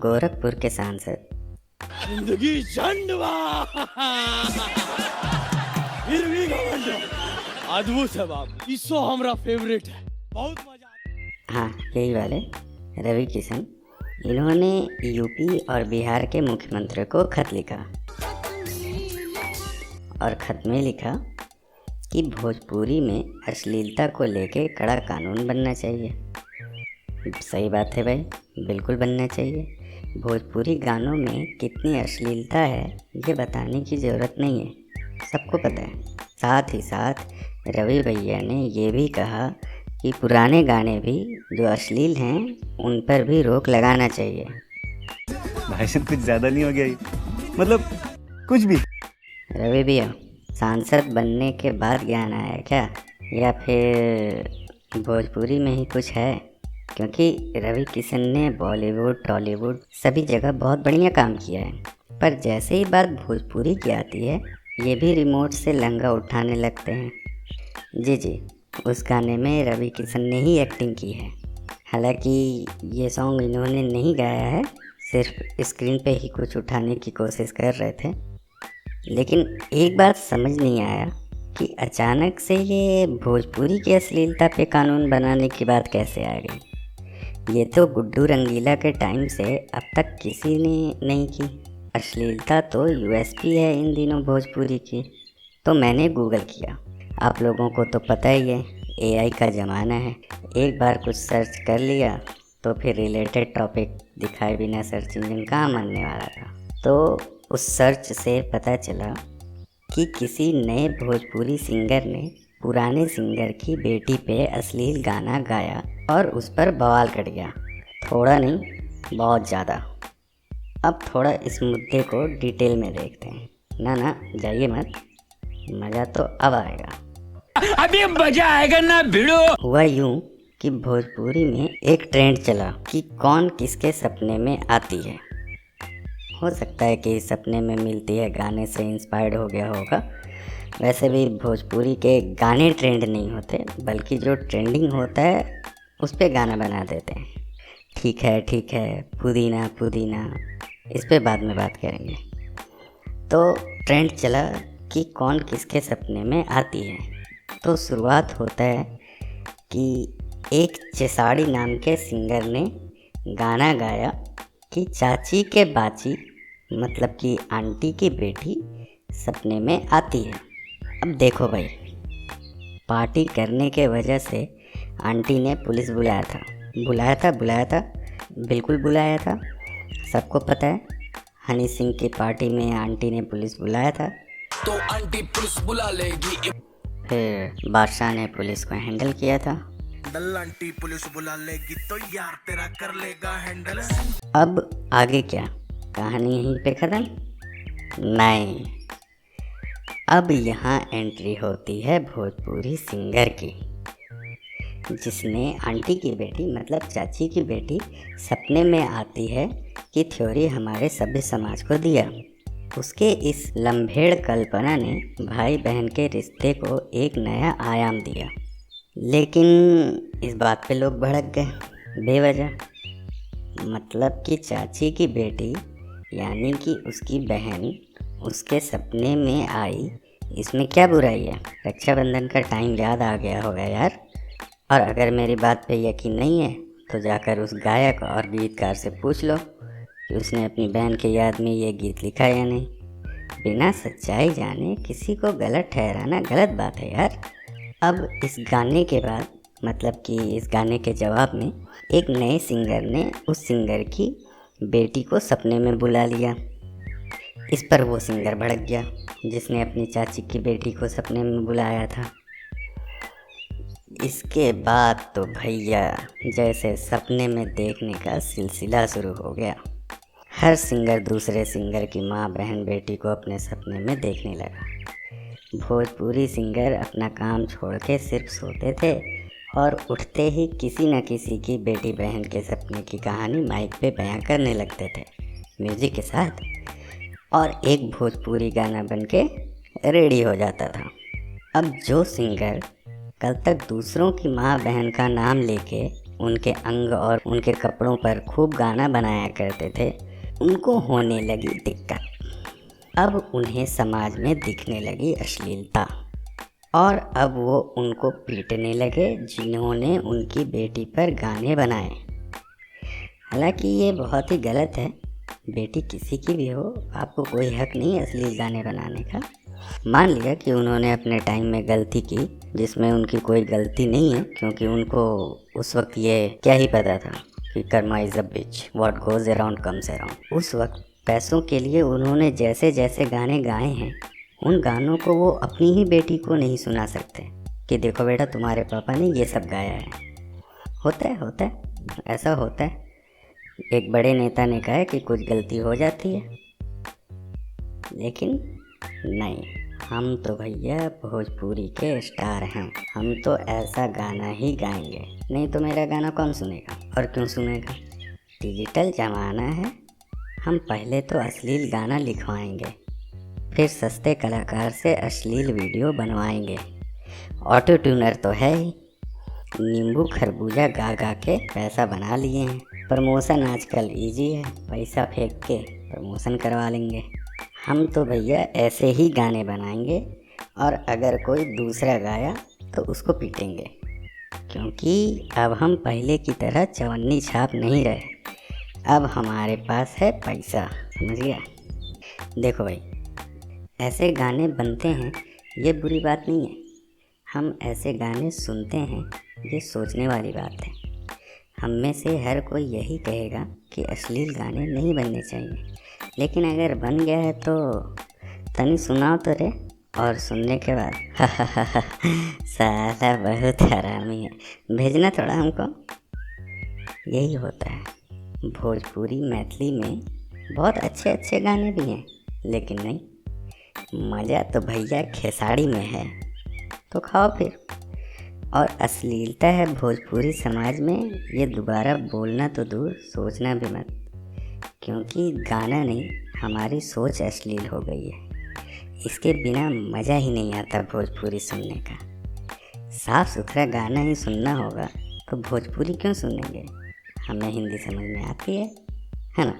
गोरखपुर के सांसद जिंदगी झंडवा फिर भी घमंड अद्भुत है बाबू, इसो हमरा फेवरेट है, बहुत मजा। हाँ, यही वाले रवि किशन, इन्होंने यूपी और बिहार के मुख्यमंत्री को खत लिखा और खत में लिखा कि भोजपुरी में अश्लीलता को लेके कड़ा कानून बनना चाहिए। सही बात है भाई, बिल्कुल बनना चाहिए। भोजपुरी गानों में कितनी अश्लीलता है ये बताने की ज़रूरत नहीं है, सबको पता है। साथ ही साथ रवि भैया ने ये भी कहा कि पुराने गाने भी जो अश्लील हैं उन पर भी रोक लगाना चाहिए। भाई साहब कुछ ज़्यादा नहीं हो गया ये? मतलब कुछ भी। रवि भैया, सांसद बनने के बाद ज्ञान आया क्या, या फिर भोजपुरी में ही कुछ है? क्योंकि रवि किशन ने बॉलीवुड, टॉलीवुड सभी जगह बहुत बढ़िया काम किया है, पर जैसे ही बात भोजपुरी की आती है ये भी रिमोट से लंगा उठाने लगते हैं। जी, उस गाने में रवि किशन ने ही एक्टिंग की है। हालांकि ये सॉन्ग इन्होंने नहीं गाया है, सिर्फ स्क्रीन पे ही कुछ उठाने की कोशिश कर रहे थे। लेकिन एक बात समझ नहीं आया कि अचानक से ये भोजपुरी की अश्लीलता पे कानून बनाने की बात कैसे आ गई। ये तो गुड्डू रंगीला के टाइम से अब तक किसी ने नहीं की। अश्लीलता तो यूएसपी है इन दिनों भोजपुरी की। तो मैंने गूगल किया, आप लोगों को तो पता ही है एआई का ज़माना है, एक बार कुछ सर्च कर लिया तो फिर रिलेटेड टॉपिक दिखाए बिना सर्च इंजन कहाँ मानने वाला था। तो उस सर्च से पता चला कि किसी नए भोजपुरी सिंगर ने पुराने सिंगर की बेटी पे अश्लील गाना गाया और उस पर बवाल कर गया। थोड़ा नहीं, बहुत ज़्यादा। अब थोड़ा इस मुद्दे को डिटेल में देखते हैं। ना जाइए मत, मज़ा तो अब आएगा। अभी मजा आएगा ना भिड़ो। हुआ यूँ कि भोजपुरी में एक ट्रेंड चला कि कौन किसके सपने में आती है। हो सकता है कि सपने में मिलती है गाने से इंस्पायर्ड हो गया होगा। वैसे भी भोजपुरी के गाने ट्रेंड नहीं होते, बल्कि जो ट्रेंडिंग होता है उस पे गाना बना देते हैं। ठीक है, पुदीना पुदीना, इस पे बाद में बात करेंगे। तो ट्रेंड चला कि कौन किसके सपने में आती है। तो शुरुआत होता है कि एक चेसाड़ी नाम के सिंगर ने गाना गाया कि चाची के बाची, मतलब कि आंटी की बेटी सपने में आती है। अब देखो भाई, पार्टी करने के वजह से आंटी ने पुलिस बुलाया था, बिल्कुल बुलाया था। सबको पता है हनी सिंह की पार्टी में आंटी ने पुलिस बुलाया था, तो आंटी पुलिस बुला लेगी। फिर बादशाह ने पुलिस को हैंडल किया था। आंटी पुलिस बुला लेगी तो यार तेरा कर लेगा हैंडल। अब आगे क्या, कहानी यहीं पे खत्म? नहीं, अब यहाँ एंट्री होती है भोजपुरी सिंगर की, जिसने आंटी की बेटी मतलब चाची की बेटी सपने में आती है कि थ्योरी हमारे सभ्य समाज को दिया। उसके इस लम्भेड़ कल्पना ने भाई बहन के रिश्ते को एक नया आयाम दिया। लेकिन इस बात पे लोग भड़क गए बेवजह। मतलब कि चाची की बेटी यानी कि उसकी बहन उसके सपने में आई, इसमें क्या बुराई है? रक्षाबंधन का टाइम याद आ गया होगा यार। और अगर मेरी बात पे यकीन नहीं है तो जाकर उस गायक और गीतकार से पूछ लो कि उसने अपनी बहन के याद में ये गीत लिखा या नहीं। बिना सच्चाई जाने किसी को गलत ठहराना गलत बात है यार। अब इस गाने के बाद, मतलब कि इस गाने के जवाब में एक नए सिंगर ने उस सिंगर की बेटी को सपने में बुला लिया। इस पर वो सिंगर भड़क गया जिसने अपनी चाची की बेटी को सपने में बुलाया था। इसके बाद तो भैया जैसे सपने में देखने का सिलसिला शुरू हो गया। हर सिंगर दूसरे सिंगर की माँ, बहन, बेटी को अपने सपने में देखने लगा। भोजपुरी सिंगर अपना काम छोड़ के सिर्फ सोते थे और उठते ही किसी न किसी की बेटी बहन के सपने की कहानी माइक पे बयां करने लगते थे म्यूजिक के साथ। और एक भोजपुरी गाना बनके रेडी हो जाता था। अब जो सिंगर कल तक दूसरों की माँ बहन का नाम लेके उनके अंग और उनके कपड़ों पर खूब गाना बनाया करते थे, उनको होने लगी दिक्कत। अब उन्हें समाज में दिखने लगी अश्लीलता और अब वो उनको पीटने लगे जिन्होंने उनकी बेटी पर गाने बनाए। हालांकि ये बहुत ही गलत है। बेटी किसी की भी हो, आपको कोई हक नहीं है अश्लील गाने बनाने का। मान लिया कि उन्होंने अपने टाइम में गलती की जिसमें उनकी कोई गलती नहीं है, क्योंकि उनको उस वक्त ये क्या ही पता था कि karma is a bitch, what goes around comes around. उस वक्त पैसों के लिए उन्होंने जैसे जैसे गाने गाए हैं, उन गानों को वो अपनी ही बेटी को नहीं सुना सकते कि देखो बेटा तुम्हारे पापा ने ये सब गाया है। होता है, ऐसा होता है। एक बड़े नेता ने कहा है कि कुछ गलती हो जाती है, लेकिन नहीं, हम तो भैया भोजपुरी के स्टार हैं, हम तो ऐसा गाना ही गाएंगे। नहीं तो मेरा गाना कौन सुनेगा, और क्यों सुनेगा? डिजिटल ज़माना है, हम पहले तो अश्लील गाना लिखवाएंगे, फिर सस्ते कलाकार से अश्लील वीडियो बनवाएंगे। ऑटो ट्यूनर तो है ही, नींबू खरबूजा गा गा के पैसा बना लिए हैं। प्रमोशन आजकल इजी है, पैसा फेंक के प्रमोशन करवा लेंगे। हम तो भैया ऐसे ही गाने बनाएंगे और अगर कोई दूसरा गाया तो उसको पीटेंगे, क्योंकि अब हम पहले की तरह चवन्नी छाप नहीं रहे। अब हमारे पास है पैसा, समझ गया? देखो भाई, ऐसे गाने बनते हैं ये बुरी बात नहीं है, हम ऐसे गाने सुनते हैं ये सोचने वाली बात है। हम में से हर कोई यही कहेगा कि अश्लील गाने नहीं बनने चाहिए, लेकिन अगर बन गया है तो तनी सुनाओ तो रे, और सुनने के बाद साला बहुत हरामी है, भेजना थोड़ा हमको। यही होता है। भोजपुरी मैथिली में बहुत अच्छे अच्छे गाने भी हैं, लेकिन नहीं, मज़ा तो भैया खेसारी में है, तो खाओ फिर। और अश्लीलता है भोजपुरी समाज में, ये दोबारा बोलना तो दूर, सोचना भी मत, क्योंकि गाना नहीं, हमारी सोच अश्लील हो गई है। इसके बिना मज़ा ही नहीं आता भोजपुरी सुनने का। साफ़ सुथरा गाना ही सुनना होगा तो भोजपुरी क्यों सुनेंगे? हमें हिंदी समझ में आती है ना?